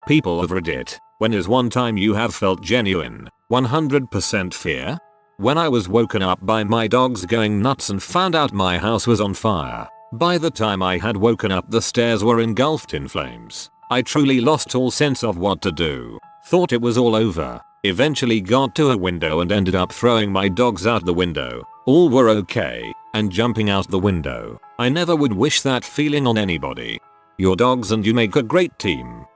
People of Reddit, when is one time you have felt genuine, 100% fear? When I was woken up by my dogs going nuts and found out my house was on fire. By the time I had woken up, the stairs were engulfed in flames. I truly lost all sense of what to do. Thought it was all over. Eventually got to a window and ended up throwing my dogs out the window. All were okay, and jumping out the window. I never would wish that feeling on anybody. Your dogs and you make a great team.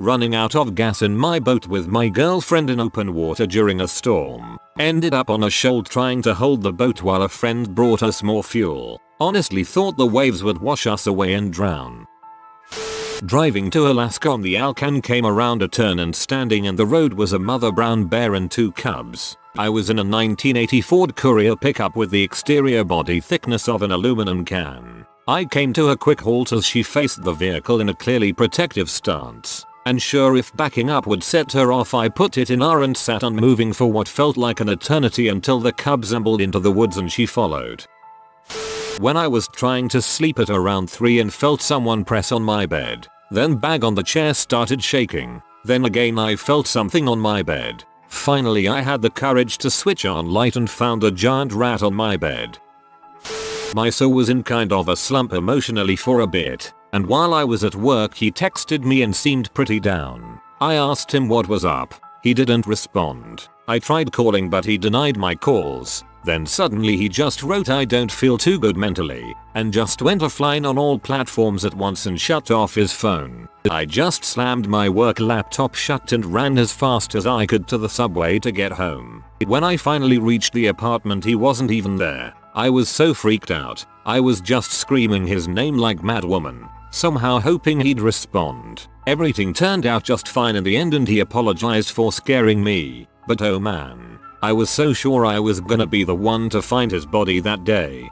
Running out of gas in my boat with my girlfriend in open water during a storm. Ended up on a shoal trying to hold the boat while a friend brought us more fuel. Honestly thought the waves would wash us away and drown. Driving to Alaska on the Alcan, came around a turn and standing in the road was a mother brown bear and 2 cubs. I was in a 1980 Ford Courier pickup with the exterior body thickness of an aluminum can. I came to a quick halt as she faced the vehicle in a clearly protective stance. And sure, if backing up would set her off, I put it in R and sat unmoving for what felt like an eternity until the cubs ambled into the woods and she followed. When I was trying to sleep at around 3 and felt someone press on my bed. Then bag on the chair started shaking. Then again I felt something on my bed. Finally I had the courage to switch on light and found a giant rat on my bed. My soul was in kind of a slump emotionally for a bit. And while I was at work he texted me and seemed pretty down. I asked him what was up. He didn't respond. I tried calling but he denied my calls. Then suddenly he just wrote "I don't feel too good mentally" and just went offline on all platforms at once and shut off his phone. I just slammed my work laptop shut and ran as fast as I could to the subway to get home. When I finally reached the apartment he wasn't even there. I was so freaked out. I was just screaming his name like mad woman, somehow hoping he'd respond. Everything turned out just fine in the end and he apologized for scaring me. But oh man, I was so sure I was gonna be the one to find his body that day.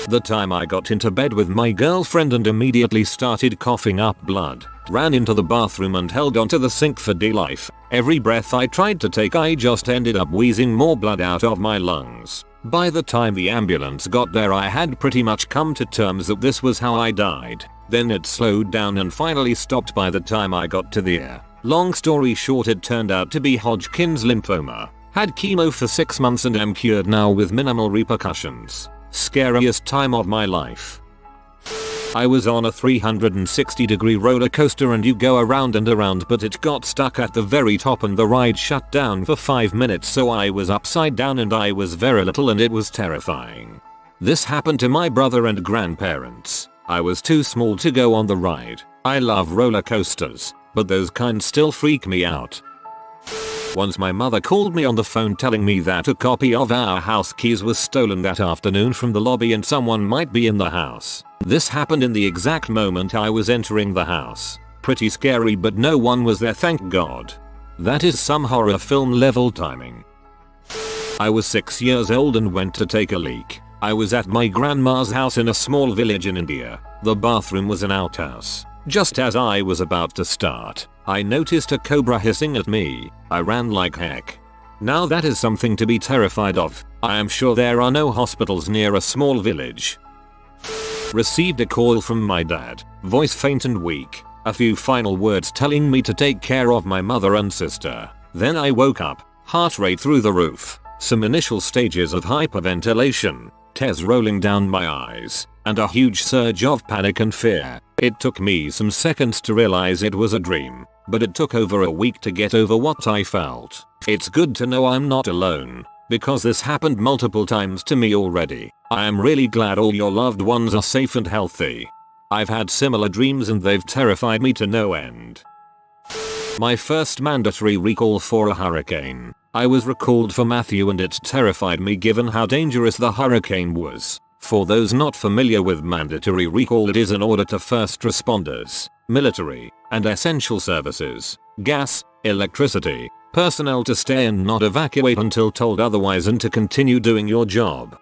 The time I got into bed with my girlfriend and immediately started coughing up blood, ran into the bathroom and held onto the sink for dear life. Every breath I tried to take I just ended up wheezing more blood out of my lungs. By the time the ambulance got there I had pretty much come to terms that this was how I died. Then it slowed down and finally stopped by the time I got to the ear. Long story short, it turned out to be Hodgkin's lymphoma. Had chemo for 6 months and am cured now with minimal repercussions. Scariest time of my life. I was on a 360-degree roller coaster and you go around and around, but it got stuck at the very top and the ride shut down for 5 minutes, so I was upside down and I was very little and it was terrifying. This happened to my brother and grandparents. I was too small to go on the ride. I love roller coasters, but those kind still freak me out. Once my mother called me on the phone telling me that a copy of our house keys was stolen that afternoon from the lobby and someone might be in the house. This happened in the exact moment I was entering the house. Pretty scary, but no one was there, thank God. That is some horror film level timing. I was 6 years old and went to take a leak. I was at my grandma's house in a small village in India. The bathroom was an outhouse. Just as I was about to start, I noticed a cobra hissing at me. I ran like heck. Now that is something to be terrified of. I am sure there are no hospitals near a small village. Received a call from my dad, voice faint and weak. A few final words telling me to take care of my mother and sister. Then I woke up, heart rate through the roof, some initial stages of hyperventilation, tears rolling down my eyes, and a huge surge of panic and fear. It took me some seconds to realize it was a dream, but it took over a week to get over what I felt. It's good to know I'm not alone, because this happened multiple times to me already. I am really glad all your loved ones are safe and healthy. I've had similar dreams and they've terrified me to no end. My first mandatory recall for a hurricane. I was recalled for Matthew and it terrified me given how dangerous the hurricane was. For those not familiar with mandatory recall, it is an order to first responders, military, and essential services, gas, electricity, personnel to stay and not evacuate until told otherwise and to continue doing your job.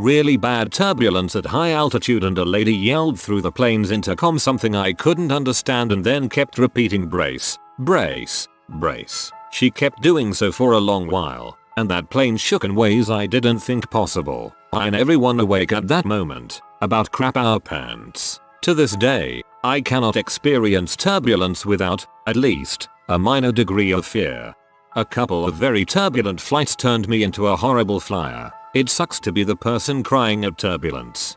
Really bad turbulence at high altitude and a lady yelled through the plane's intercom something I couldn't understand and then kept repeating brace, brace, brace. She kept doing so for a long while, and that plane shook in ways I didn't think possible. I and everyone awake at that moment, about crap our pants. To this day, I cannot experience turbulence without, at least, a minor degree of fear. A couple of very turbulent flights turned me into a horrible flyer. It sucks to be the person crying at turbulence.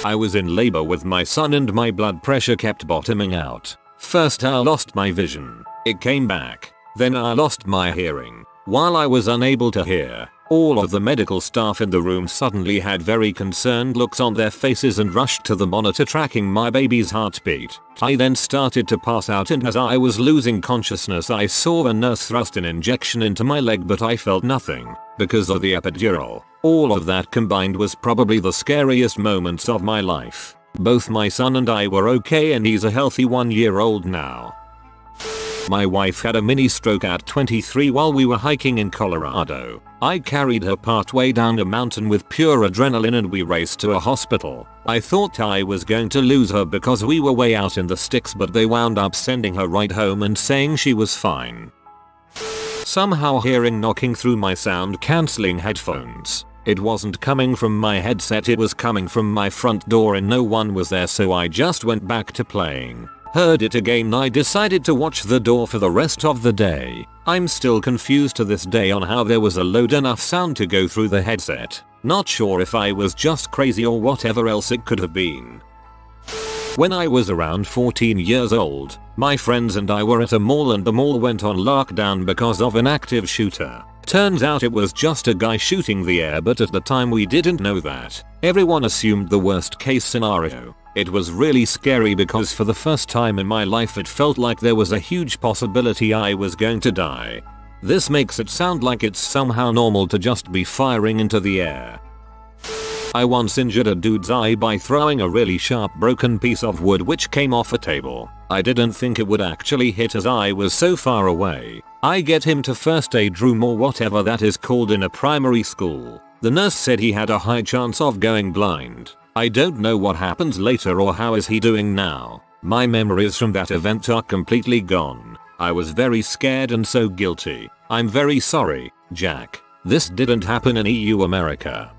I was in labor with my son and my blood pressure kept bottoming out. First I lost my vision. It came back. Then I lost my hearing. While I was unable to hear, all of the medical staff in the room suddenly had very concerned looks on their faces and rushed to the monitor tracking my baby's heartbeat. I then started to pass out, and as I was losing consciousness I saw a nurse thrust an injection into my leg, but I felt nothing because of the epidural. All of that combined was probably the scariest moments of my life. Both my son and I were okay, and he's a healthy 1-year-old now. My wife had a mini stroke at 23 while we were hiking in Colorado. I carried her partway down a mountain with pure adrenaline and we raced to a hospital. I thought I was going to lose her because we were way out in the sticks, but they wound up sending her right home and saying she was fine. Somehow hearing knocking through my sound cancelling headphones. It wasn't coming from my headset, it was coming from my front door and no one was there, so I just went back to playing. Heard it again. I decided to watch the door for the rest of the day. I'm still confused to this day on how there was a loud enough sound to go through the headset. Not sure if I was just crazy or whatever else it could have been. When I was around 14 years old, my friends and I were at a mall and the mall went on lockdown because of an active shooter. Turns out it was just a guy shooting the air, but at the time we didn't know that. Everyone assumed the worst case scenario. It was really scary because for the first time in my life it felt like there was a huge possibility I was going to die. This makes it sound like it's somehow normal to just be firing into the air. I once injured a dude's eye by throwing a really sharp broken piece of wood which came off a table. I didn't think it would actually hit as I was so far away. I get him to first aid room or whatever that is called in a primary school. The nurse said he had a high chance of going blind. I don't know what happens later or how is he doing now. My memories from that event are completely gone. I was very scared and so guilty. I'm very sorry, Jack. This didn't happen in EU America.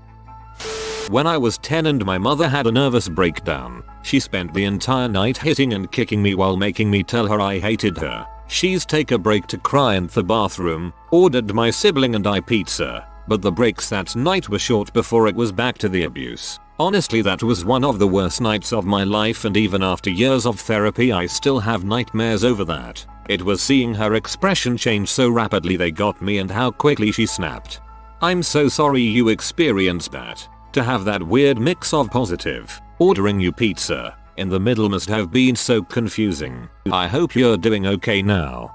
When I was 10 and my mother had a nervous breakdown, she spent the entire night hitting and kicking me while making me tell her I hated her. She's take a break to cry in the bathroom, ordered my sibling and I pizza, but the breaks that night were short before it was back to the abuse. Honestly, that was one of the worst nights of my life, and even after years of therapy I still have nightmares over that. It was seeing her expression change so rapidly they got me and how quickly she snapped. I'm so sorry you experienced that. To have that weird mix of positive, ordering you pizza, in the middle must have been so confusing. I hope you're doing okay now.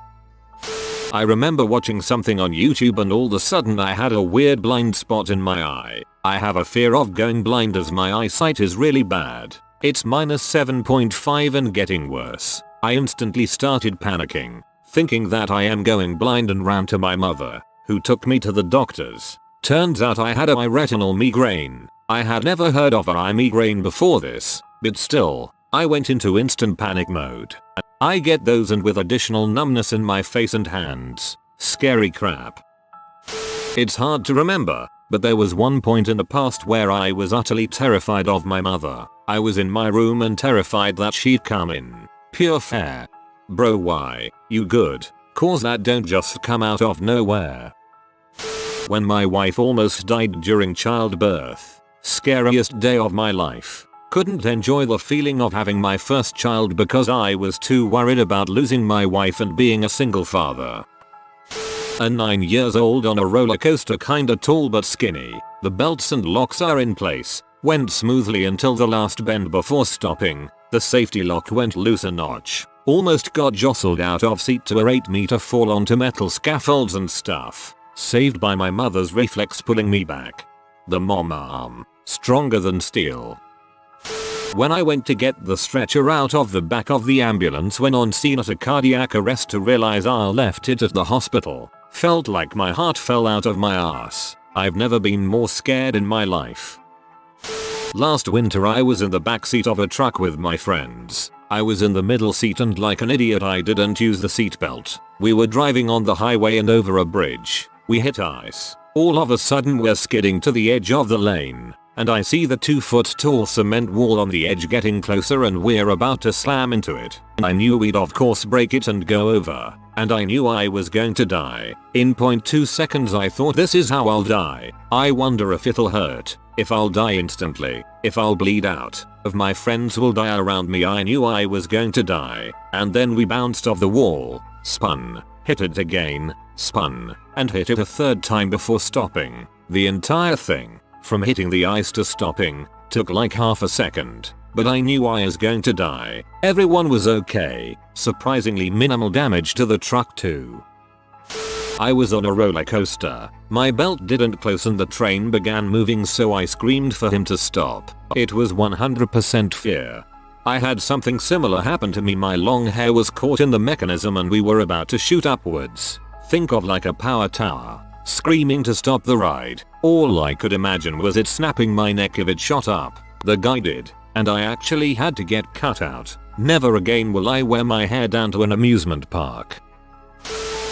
I remember watching something on YouTube and all of a sudden I had a weird blind spot in my eye. I have a fear of going blind as my eyesight is really bad. It's -7.5 and getting worse. I instantly started panicking, thinking that I am going blind, and ran to my mother, who took me to the doctors. Turns out I had a retinal migraine. I had never heard of eye migraine before this, but still, I went into instant panic mode. I get those, and with additional numbness in my face and hands. Scary crap. It's hard to remember, but there was one point in the past where I was utterly terrified of my mother. I was in my room and terrified that she'd come in. Pure fair. Bro, why? You good? Cause that don't just come out of nowhere. When my wife almost died during childbirth. Scariest day of my life. Couldn't enjoy the feeling of having my first child because I was too worried about losing my wife and being a single father. A 9 years old on a roller coaster, kinda tall but skinny. The belts and locks are in place. Went smoothly until the last bend before stopping. The safety lock went loose a notch. Almost got jostled out of seat to a 8-meter fall onto metal scaffolds and stuff. Saved by my mother's reflex pulling me back. The mom arm. Stronger than steel. When I went to get the stretcher out of the back of the ambulance when on scene at a cardiac arrest to realize I left it at the hospital. Felt like my heart fell out of my ass. I've never been more scared in my life. Last winter I was in the backseat of a truck with my friends. I was in the middle seat and like an idiot I didn't use the seatbelt. We were driving on the highway and over a bridge. We hit ice. All of a sudden we're skidding to the edge of the lane. and I see the 2-foot tall cement wall on the edge getting closer and we're about to slam into it. And I knew we'd of course break it and go over, and I knew I was going to die. In 0.2 seconds I thought, this is how I'll die. I wonder if it'll hurt, if I'll die instantly, if I'll bleed out, if my friends will die around me. I knew I was going to die. And then we bounced off the wall, spun, hit it again, spun, and hit it a third time before stopping. The entire thing, from hitting the ice to stopping, took like half a second. But I knew I was going to die. Everyone was okay. Surprisingly minimal damage to the truck too. I was on a roller coaster. My belt didn't close and the train began moving, so I screamed for him to stop. It was 100% fear. I had something similar happen to me. My long hair was caught in the mechanism and we were about to shoot upwards. Think of like a power tower. Screaming to stop the ride. All I could imagine was it snapping my neck if it shot up. The guy did, and I actually had to get cut out. Never again will I wear my hair down to an amusement park.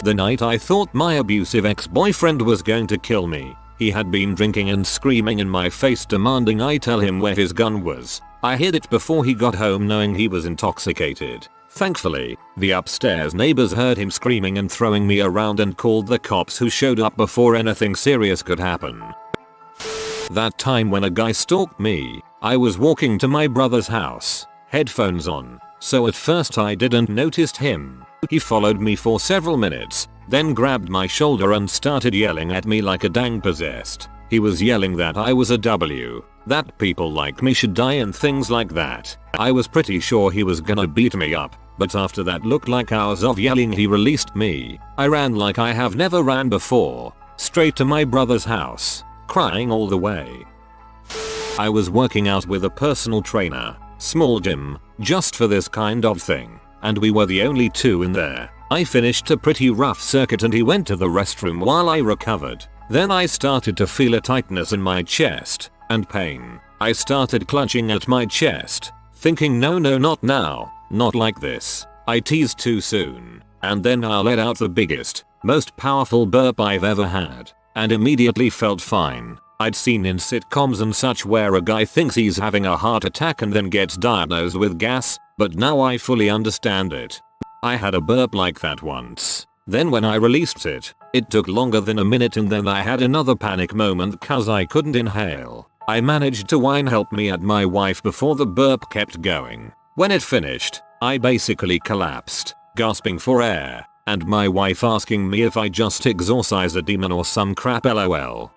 The night I thought my abusive ex-boyfriend was going to kill me. He had been drinking and screaming in my face demanding I tell him where his gun was. I hid it before he got home knowing he was intoxicated. Thankfully, the upstairs neighbors heard him screaming and throwing me around and called the cops, who showed up before anything serious could happen. That time when a guy stalked me, I was walking to my brother's house, headphones on, so at first I didn't notice him. He followed me for several minutes, then grabbed my shoulder and started yelling at me like a dang possessed. He was yelling that I was a W, that people like me should die and things like that. I was pretty sure he was gonna beat me up, but after that looked like hours of yelling he released me. I ran like I have never ran before, straight to my brother's house, crying all the way. I was working out with a personal trainer, small gym, just for this kind of thing, and we were the only two in there. I finished a pretty rough circuit and he went to the restroom while I recovered. Then I started to feel a tightness in my chest, and pain. I started clutching at my chest, thinking no, not now, not like this. I teased too soon, and then I let out the biggest, most powerful burp I've ever had, and immediately felt fine. I'd seen in sitcoms and such where a guy thinks he's having a heart attack and then gets diagnosed with gas, but now I fully understand it. I had a burp like that once. Then when I released it, it took longer than a minute and then I had another panic moment cause I couldn't inhale. I managed to whine help me at my wife before the burp kept going. When it finished, I basically collapsed, gasping for air, and my wife asking me if I just exorcised a demon or some crap, lol.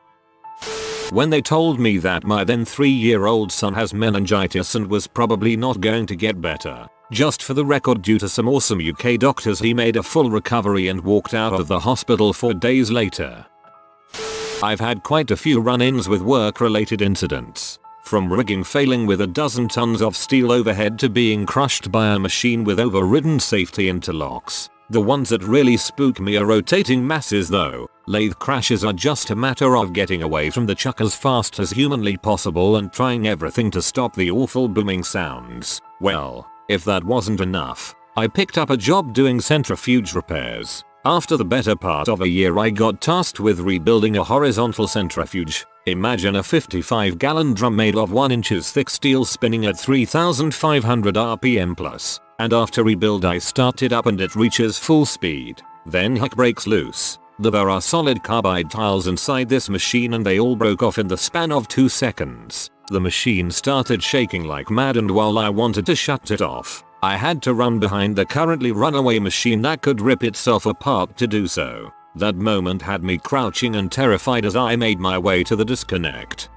When they told me that my then 3-year-old son has meningitis and was probably not going to get better, just for the record, due to some awesome UK doctors, he made a full recovery and walked out of the hospital 4 days later. I've had quite a few run-ins with work-related incidents. From rigging failing with a dozen tons of steel overhead to being crushed by a machine with overridden safety interlocks. The ones that really spook me are rotating masses though. Lathe crashes are just a matter of getting away from the chuck as fast as humanly possible and trying everything to stop the awful booming sounds. Well, if that wasn't enough, I picked up a job doing centrifuge repairs. After the better part of a year I got tasked with rebuilding a horizontal centrifuge. Imagine a 55-gallon drum made of 1 inches thick steel spinning at 3,500 RPM plus. And after rebuild I started up and it reaches full speed. Then heck breaks loose. There are solid carbide tiles inside this machine and they all broke off in the span of 2 seconds. The machine started shaking like mad and while I wanted to shut it off, I had to run behind the currently runaway machine that could rip itself apart to do so. That moment had me crouching and terrified as I made my way to the disconnect.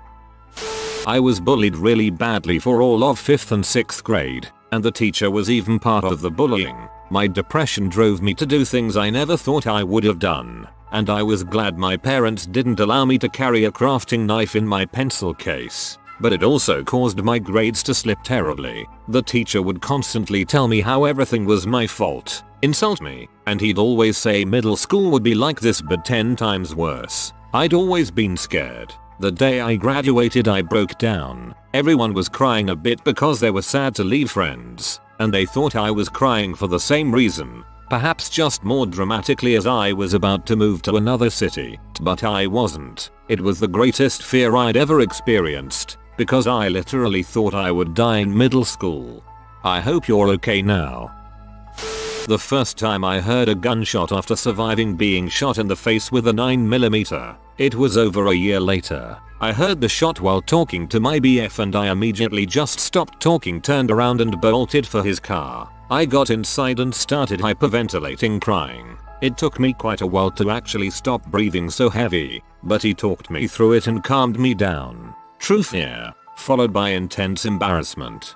I was bullied really badly for all of 5th and 6th grade, and the teacher was even part of the bullying. My depression drove me to do things I never thought I would have done, and I was glad my parents didn't allow me to carry a crafting knife in my pencil case. But it also caused my grades to slip terribly. The teacher would constantly tell me how everything was my fault, insult me, and he'd always say middle school would be like this but 10 times worse. I'd always been scared. The day I graduated I broke down. Everyone was crying a bit because they were sad to leave friends, and they thought I was crying for the same reason, perhaps just more dramatically as I was about to move to another city. But I wasn't. It was the greatest fear I'd ever experienced. because I literally thought I would die in middle school. I hope you're okay now. The first time I heard a gunshot after surviving being shot in the face with a 9mm, it was over a year later. I heard the shot while talking to my BF and I immediately just stopped talking, turned around and bolted for his car. I got inside and started hyperventilating, crying. It took me quite a while to actually stop breathing so heavy, but he talked me through it and calmed me down. True fear, followed by intense embarrassment.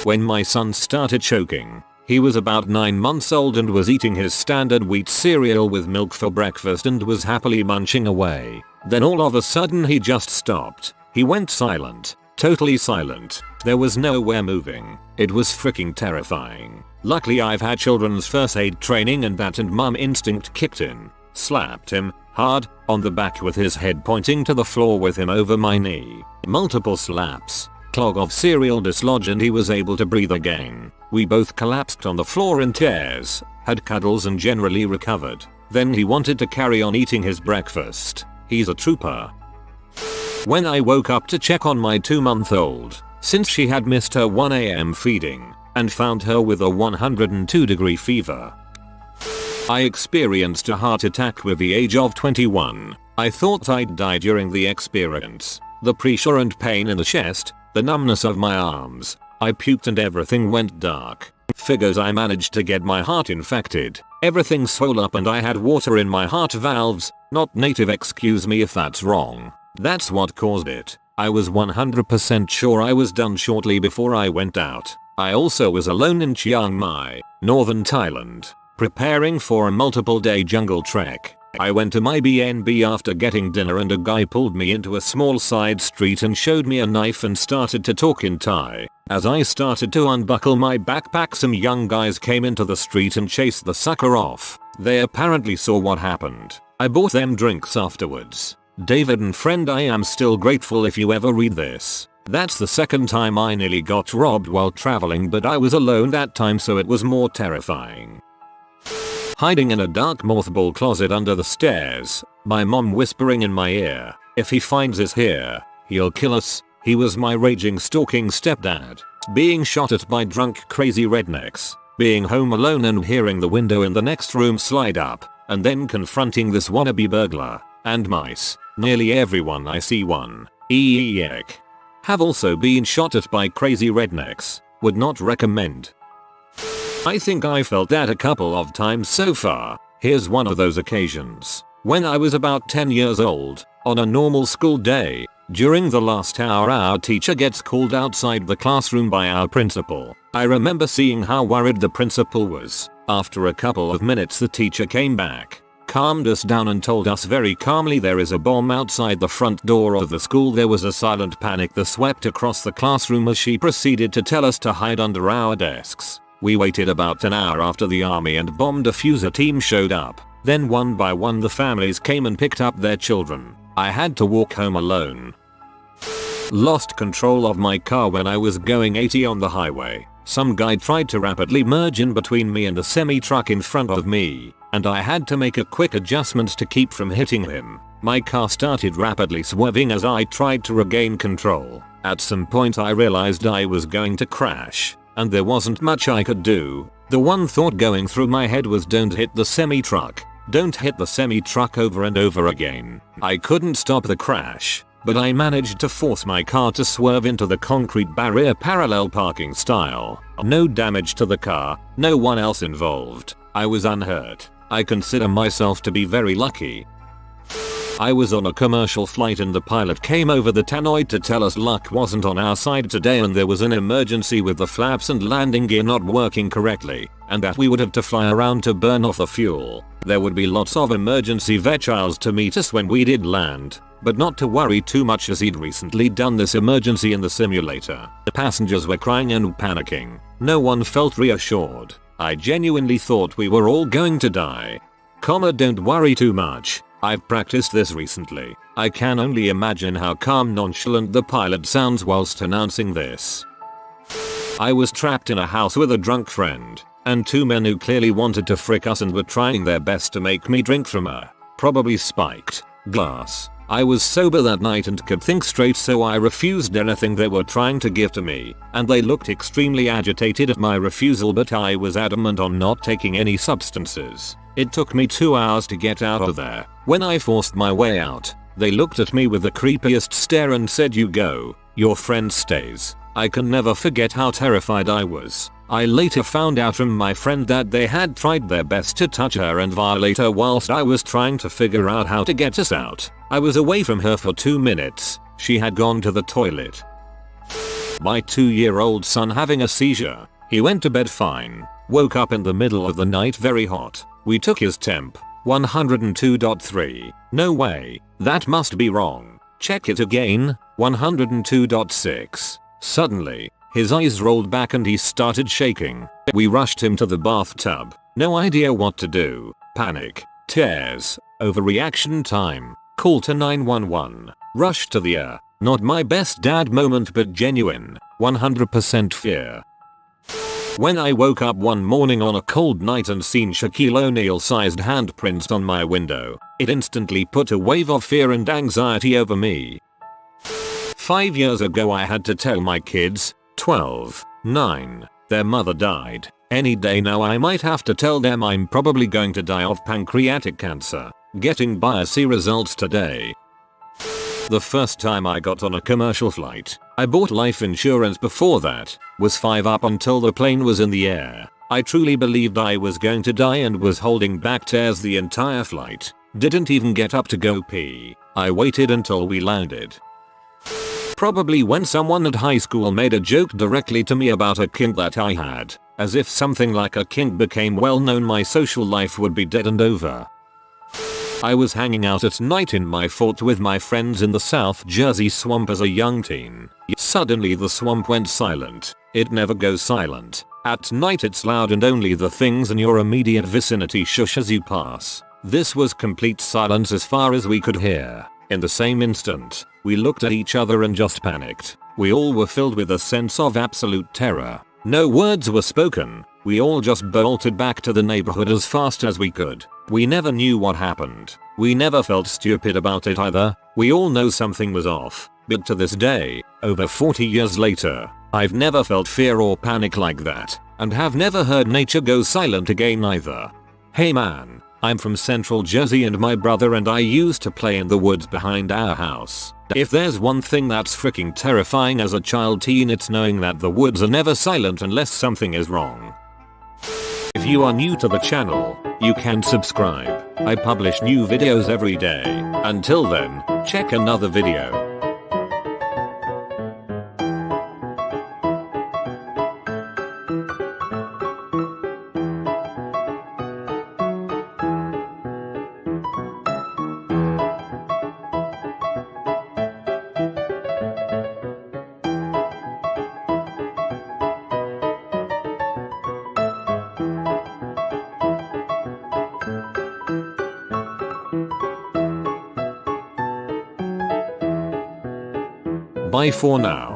When my son started choking, he was about 9 months old and was eating his standard wheat cereal with milk for breakfast and was happily munching away. Then all of a sudden he just stopped. He went silent. Totally silent. There was nowhere moving. It was freaking terrifying. Luckily I've had children's first aid training and that and mum instinct kicked in. Slapped him hard on the back with his head pointing to the floor with him over my knee. Multiple slaps. Clog of cereal dislodged and he was able to breathe again. We both collapsed on the floor in tears, had cuddles and generally recovered. Then he wanted to carry on eating his breakfast. He's a trooper. When I woke up to check on my 2-month-old, since she had missed her 1 AM feeding, and found her with a 102-degree fever. I experienced a heart attack with the age of 21. I thought I'd die during the experience. The pressure and pain in the chest, the numbness of my arms. I puked and everything went dark. Figures I managed to get my heart infected. Everything swelled up and I had water in my heart valves. Not native, excuse me if that's wrong. That's what caused it. I was 100% sure I was done shortly before I went out. I also was alone in Chiang Mai, northern Thailand, preparing for a multiple-day jungle trek. I went to my BNB after getting dinner and a guy pulled me into a small side street and showed me a knife and started to talk in Thai. As I started to unbuckle my backpack, some young guys came into the street and chased the sucker off. They apparently saw what happened. I bought them drinks afterwards. David and friend, I am still grateful if you ever read this. That's the second time I nearly got robbed while traveling, but I was alone that time so it was more terrifying. Hiding in a dark mothball closet under the stairs, my mom whispering in my ear, if he finds us here, he'll kill us. He was my raging stalking stepdad. Being shot at by drunk crazy rednecks. Being home alone and hearing the window in the next room slide up, and then confronting this wannabe burglar. And mice. Nearly everyone I see one. Eek. Have also been shot at by crazy rednecks. Would not recommend. I think I felt that a couple of times so far. Here's one of those occasions. When I was about 10 years old, on a normal school day, during the last hour our teacher gets called outside the classroom by our principal. I remember seeing how worried the principal was. After a couple of minutes the teacher came back, calmed us down and told us very calmly there is a bomb outside the front door of the school. There was a silent panic that swept across the classroom as she proceeded to tell us to hide under our desks. We waited about an hour after the army and bomb diffuser team showed up. Then one by one the families came and picked up their children. I had to walk home alone. Lost control of my car when I was going 80 on the highway. Some guy tried to rapidly merge in between me and the semi-truck in front of me, and I had to make a quick adjustment to keep from hitting him. My car started rapidly swerving as I tried to regain control. At some point I realized I was going to crash, and there wasn't much I could do. The one thought going through my head was don't hit the semi-truck. Don't hit the semi-truck over and over again. I couldn't stop the crash, but I managed to force my car to swerve into the concrete barrier parallel parking style. No damage to the car, no one else involved. I was unhurt. I consider myself to be very lucky. I was on a commercial flight and the pilot came over the tannoy to tell us luck wasn't on our side today and there was an emergency with the flaps and landing gear not working correctly, and that we would have to fly around to burn off the fuel. There would be lots of emergency vehicles to meet us when we did land, but not to worry too much as he'd recently done this emergency in the simulator. The passengers were crying and panicking. No one felt reassured. I genuinely thought we were all going to die. Don't worry too much. I've practiced this recently. I can only imagine how calm nonchalant the pilot sounds whilst announcing this. I was trapped in a house with a drunk friend, and two men who clearly wanted to frick us and were trying their best to make me drink from a, probably spiked, glass. I was sober that night and could think straight, so I refused anything they were trying to give to me, and they looked extremely agitated at my refusal, but I was adamant on not taking any substances. It took me 2 hours to get out of there. When I forced my way out, they looked at me with the creepiest stare and said, "You go, your friend stays." I can never forget how terrified I was. I later found out from my friend that they had tried their best to touch her and violate her whilst I was trying to figure out how to get us out. I was away from her for 2 minutes. She had gone to the toilet. My 2-year-old son having a seizure. He went to bed fine. Woke up in the middle of the night very hot. We took his temp. 102.3. No way. That must be wrong. Check it again. 102.6. Suddenly, his eyes rolled back and he started shaking. We rushed him to the bathtub. No idea what to do. Panic. Tears. Overreaction time. Call to 911. Rush to the ER. Not my best dad moment, but genuine. 100% fear. When I woke up one morning on a cold night and seen Shaquille O'Neal sized handprints on my window, it instantly put a wave of fear and anxiety over me. 5 years ago I had to tell my kids, 12, 9, their mother died. Any day now I might have to tell them I'm probably going to die of pancreatic cancer. Getting biopsy results today. The first time I got on a commercial flight, I bought life insurance before that, was 5 up until the plane was in the air. I truly believed I was going to die and was holding back tears the entire flight. Didn't even get up to go pee. I waited until we landed. Probably when someone at high school made a joke directly to me about a kink that I had. As if something like a kink became well known, my social life would be dead and over. I was hanging out at night in my fort with my friends in the South Jersey swamp as a young teen. Suddenly the swamp went silent. It never goes silent. At night it's loud and only the things in your immediate vicinity shush as you pass. This was complete silence as far as we could hear. In the same instant, we looked at each other and just panicked. We all were filled with a sense of absolute terror. No words were spoken. We all just bolted back to the neighborhood as fast as we could. We never knew what happened. We never felt stupid about it either. We all know something was off. But to this day, over 40 years later, I've never felt fear or panic like that. And have never heard nature go silent again either. Hey man, I'm from Central Jersey and my brother and I used to play in the woods behind our house. If there's one thing that's freaking terrifying as a child teen, it's knowing that the woods are never silent unless something is wrong. If you are new to the channel, you can subscribe. I publish new videos every day. Until then, check another video. Bye for now.